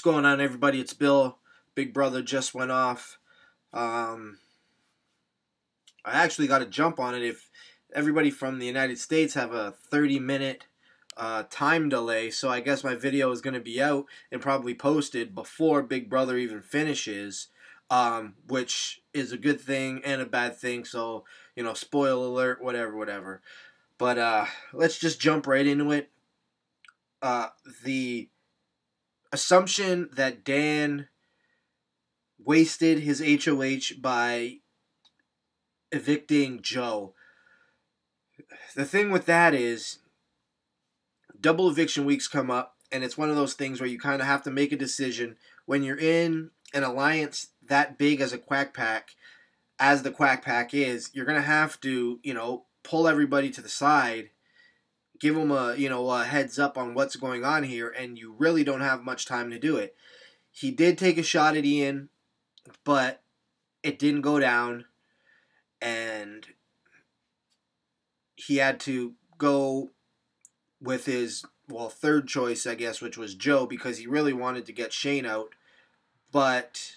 going on, everybody? It's Bill. Big Brother just went off. I actually got to jump on it. If everybody from the United States have a 30-minute time delay, so I guess my video is going to be out and probably posted before Big Brother even finishes, which is a good thing and a bad thing. So, spoil alert, whatever. But let's just jump right into it. The assumption that Dan wasted his HOH by evicting Joe. The thing with that is, double eviction weeks come up, and it's one of those things where you kind of have to make a decision. When you're in an alliance that big as a Quack Pack, as the Quack Pack is, you're going to have to, pull everybody to the side, give them a heads up on what's going on here, and you really don't have much time to do it. He did take a shot at Ian, but it didn't go down, and he had to go with his, third choice, I guess, which was Joe, because he really wanted to get Shane out, but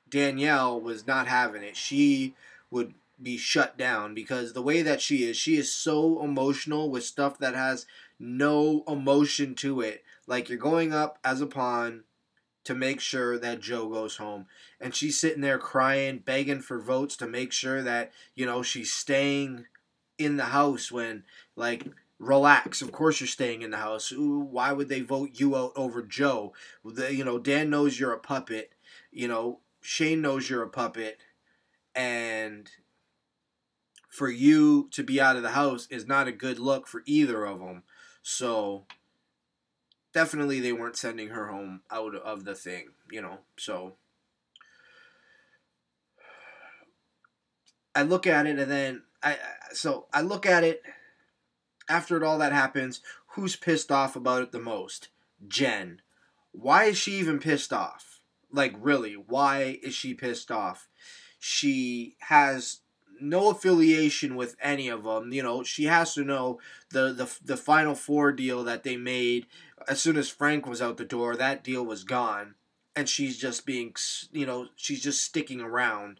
Danielle was not having it. She would be shut down because the way that she is so emotional with stuff that has no emotion to it. Like, you're going up as a pawn to make sure that Joe goes home, and she's sitting there crying, begging for votes to make sure that, she's staying in the house when, relax, of course you're staying in the house. Ooh, why would they vote you out over Joe? Dan knows you're a puppet, Shane knows you're a puppet, and for you to be out of the house is not a good look for either of them. So definitely they weren't sending her home out of the thing, so I look at it, and then I look at it after all that happens. Who's pissed off about it the most? Jen. Why is she even pissed off? Really, why is she pissed off? She has no affiliation with any of them. She has to know the Final Four deal that they made. As soon as Frank was out the door, that deal was gone. And she's just being, she's just sticking around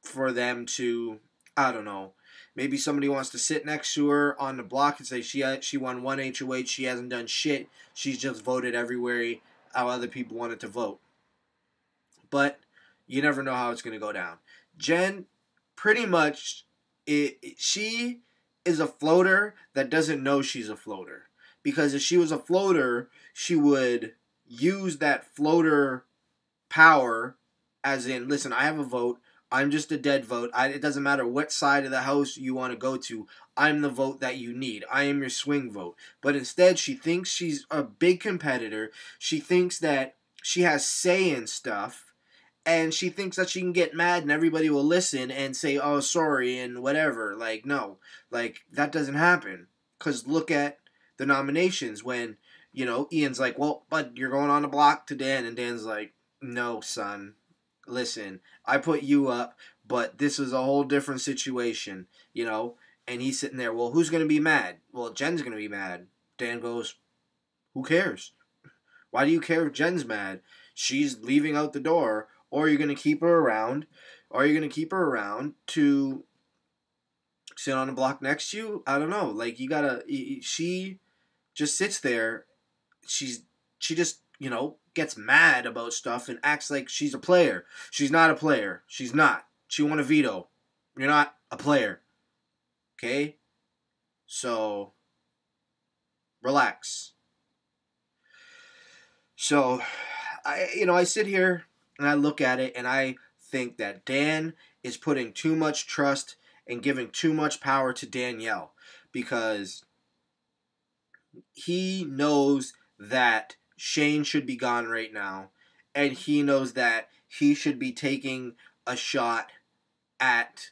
for them to, I don't know, maybe somebody wants to sit next to her on the block and say she won one HOH, she hasn't done shit, she's just voted everywhere how other people wanted to vote. But you never know how it's going to go down. Jen, pretty much, she is a floater that doesn't know she's a floater. Because if she was a floater, she would use that floater power as in, listen, I have a vote. I'm just a dead vote. It doesn't matter what side of the house you want to go to. I'm the vote that you need. I am your swing vote. But instead, she thinks she's a big competitor. She thinks that she has say in stuff. And she thinks that she can get mad and everybody will listen and say, oh, sorry, and whatever. No. That doesn't happen. Because look at the nominations when, Ian's like, well, bud, you're going on the block to Dan. And Dan's like, no, son. Listen, I put you up, but this is a whole different situation, And he's sitting there, well, who's going to be mad? Well, Jen's going to be mad. Dan goes, who cares? Why do you care if Jen's mad? She's leaving out the door. Or you're going to keep her around. Or you're going to keep her around to sit on the block next to you. I don't know. She just sits there. She just, gets mad about stuff and acts like she's a player. She's not a player. She's not. She won a veto. You're not a player. Okay? So, relax. So, I sit here and I look at it and I think that Dan is putting too much trust and giving too much power to Danielle because he knows that Shane should be gone right now, and he knows that he should be taking a shot at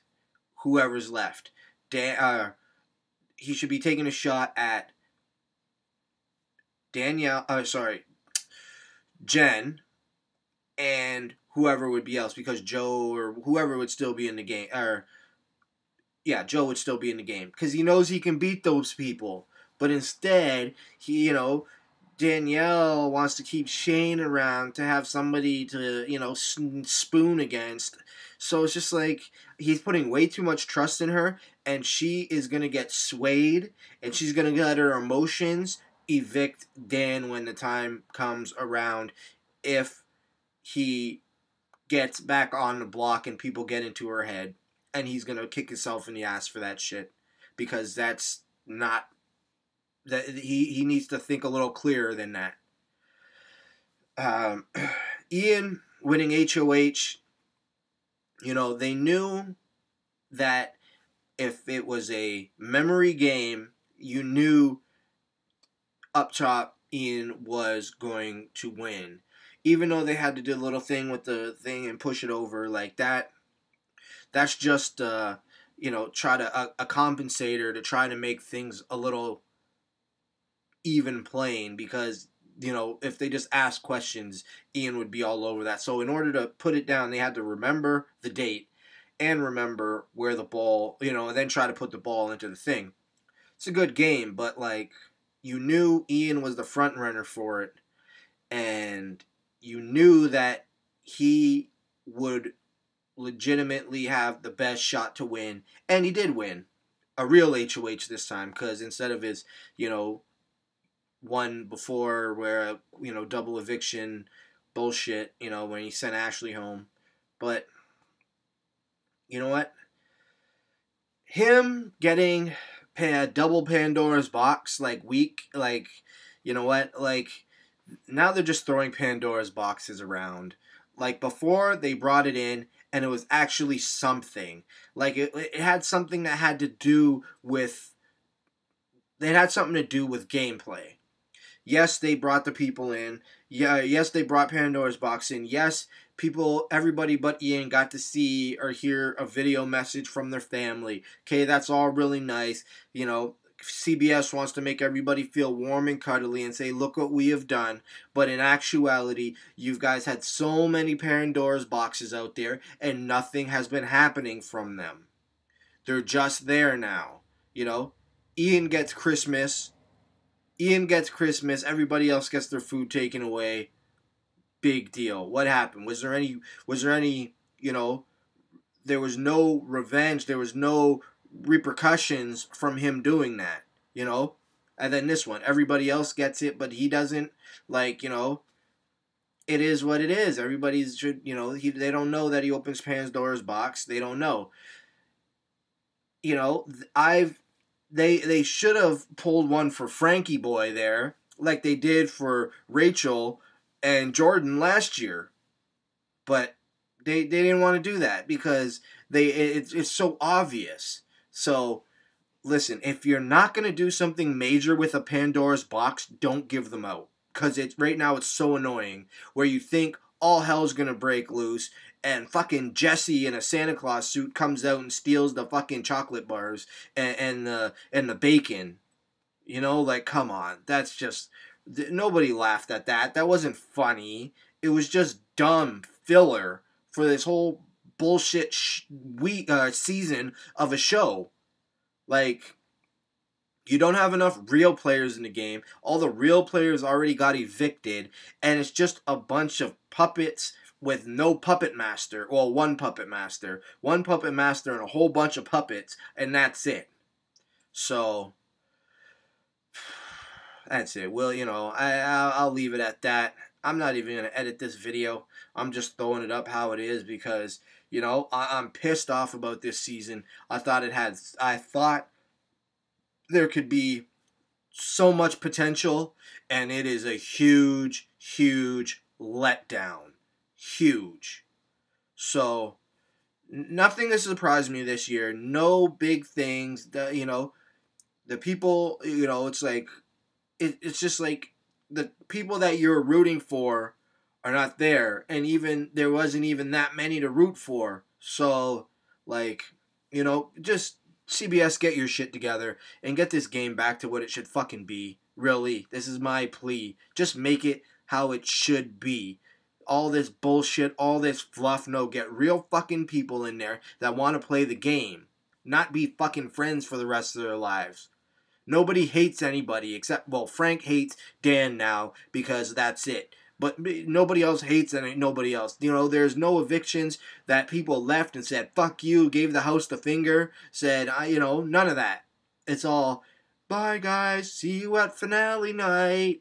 whoever's left. He should be taking a shot at Jen, and whoever would be else, because Joe or whoever would still be in the game. Joe would still be in the game because he knows he can beat those people. But instead, he, Danielle wants to keep Shane around to have somebody to, spoon against. So it's just like he's putting way too much trust in her, and she is going to get swayed, and she's going to let her emotions evict Dan when the time comes around if he gets back on the block and people get into her head, and he's going to kick himself in the ass for that shit because that's not that he needs to think a little clearer than that. Um, Ian winning HOH, they knew that if it was a memory game, you knew up top Ian was going to win. Even though they had to do a little thing with the thing and push it over like that, that's just, try to a compensator to try to make things a little even playing because if they just asked questions, Ian would be all over that. So in order to put it down, they had to remember the date and remember where the ball, and then try to put the ball into the thing. It's a good game, but you knew Ian was the front runner for it, and you knew that he would legitimately have the best shot to win, and he did win a real HOH this time because instead of his, one before where double eviction bullshit, when he sent Ashley home. But you know what? Him getting double Pandora's box you know what? Now they're just throwing Pandora's boxes around. Before they brought it in and it was actually something. It had something that had to do with gameplay. Yes, they brought the people in. Yeah, yes, they brought Pandora's box in. Yes, everybody but Ian got to see or hear a video message from their family. Okay, that's all really nice. CBS wants to make everybody feel warm and cuddly and say, look what we have done. But in actuality, you guys had so many Pandora's boxes out there and nothing has been happening from them. They're just there now. Ian gets Christmas. Everybody else gets their food taken away. Big deal. What happened? Was there any, there was no revenge. There was no repercussions from him doing that, And then this one, everybody else gets it, but he doesn't. It is what it is. Everybody's should, they don't know that he opens Pandora's box. They don't know. They should have pulled one for Frankie Boy there, like they did for Rachel and Jordan last year. But they didn't want to do that because it's so obvious. So, listen, if you're not going to do something major with a Pandora's box, don't give them out. Because right now it's so annoying where you think all hell's going to break loose and fucking Jesse in a Santa Claus suit comes out and steals the fucking chocolate bars and the bacon. Come on. That's just... Nobody laughed at that. That wasn't funny. It was just dumb filler for this whole bullshit season of a show. You don't have enough real players in the game. All the real players already got evicted, and it's just a bunch of puppets with no puppet master. Well, one puppet master. One puppet master and a whole bunch of puppets, and that's it. So, that's it. Well, I'll leave it at that. I'm not even going to edit this video. I'm just throwing it up how it is because, I'm pissed off about this season. I thought there could be so much potential, and it is a huge, huge letdown. Huge. So, nothing has surprised me this year. No big things. The people, it's like, it's just like the people that you're rooting for are not there. And even, there wasn't even that many to root for. So, just CBS, get your shit together and get this game back to what it should fucking be. Really, this is my plea. Just make it how it should be. All this bullshit, all this fluff, no, get real fucking people in there that want to play the game. Not be fucking friends for the rest of their lives. Nobody hates anybody except, well, Frank hates Dan now because that's it. But nobody else hates nobody else. You know, there's no evictions that people left and said, fuck you, gave the house the finger, said, none of that. It's all, bye guys, see you at finale night.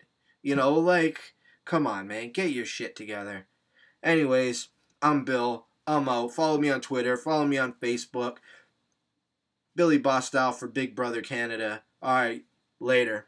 Come on, man, get your shit together. Anyways, I'm Bill. I'm out. Follow me on Twitter. Follow me on Facebook. Billy Bostyle for Big Brother Canada. Alright, later.